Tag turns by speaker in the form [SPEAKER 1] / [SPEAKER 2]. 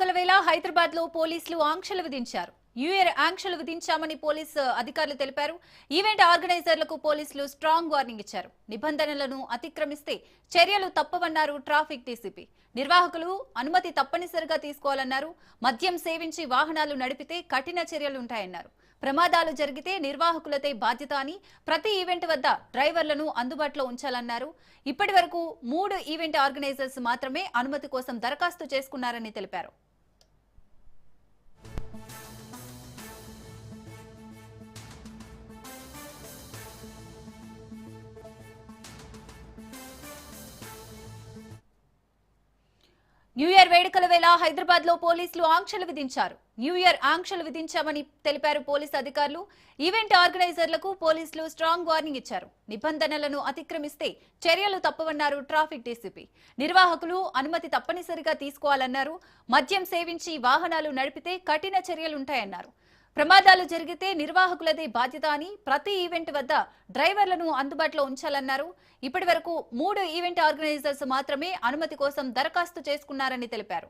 [SPEAKER 1] వేడుకల వేళ హైదరాబాద్ లో పోలీసులు ఆంక్షలు విధించారు. న్యూ ఇయర్ ఆంక్షలు విధించామని పోలీసు అధికారులు తెలిపారు. ఈవెంట్ ఆర్గనైజర్లకు పోలీసులు స్ట్రాంగ్ వార్నింగ్ ఇచ్చారు. నిబంధనలను అతిక్రమిస్తే చర్యలు తప్పవన్నారు ట్రాఫిక్ డీసీపీ. నిర్వాహకులు అనుమతి తప్పనిసరిగా తీసుకోవాలన్నారు. మద్యం సేవించి వాహనాలు నడిపితే కఠిన చర్యలుంటాయన్నారు. ప్రమాదాలు జరిగితే నిర్వాహకులదే బాధ్యత అని, ప్రతి ఈవెంట్ వద్ద డ్రైవర్లను అందుబాటులో ఉంచాలన్నారు. ఇప్పటి వరకు 3 ఈవెంట్ ఆర్గనైజర్స్ మాత్రమే అనుమతి కోసం దరఖాస్తు చేసుకున్నారని తెలిపారు. న్యూ ఇయర్ వేడుకల వేళ హైదరాబాద్ లో పోలీసులు ఆంక్షలు విధించారు. న్యూ ఇయర్ ఆంక్షలు విధించామని తెలిపారు పోలీసు అధికారులు. ఈవెంట్ ఆర్గనైజర్లకు పోలీసులు స్ట్రాంగ్ వార్నింగ్ ఇచ్చారు. నిబంధనలను అతిక్రమిస్తే చర్యలు తప్పవన్నారు ట్రాఫిక్ డీసీపీ. నిర్వాహకులు అనుమతి తప్పనిసరిగా తీసుకోవాలన్నారు. మద్యం సేవించి వాహనాలు నడిపితే కఠిన చర్యలుంటాయన్నారు. ప్రమాదాలు జరిగితే నిర్వాహకులదే బాధ్యత అని, ప్రతి ఈవెంట్ వద్ద డ్రైవర్లను అందుబాటులో ఉంచాలన్నారు. ఇప్పటి వరకు 3 ఈవెంట్ ఆర్గనైజర్స్ మాత్రమే అనుమతి కోసం దరఖాస్తు చేసుకున్నారని తెలిపారు.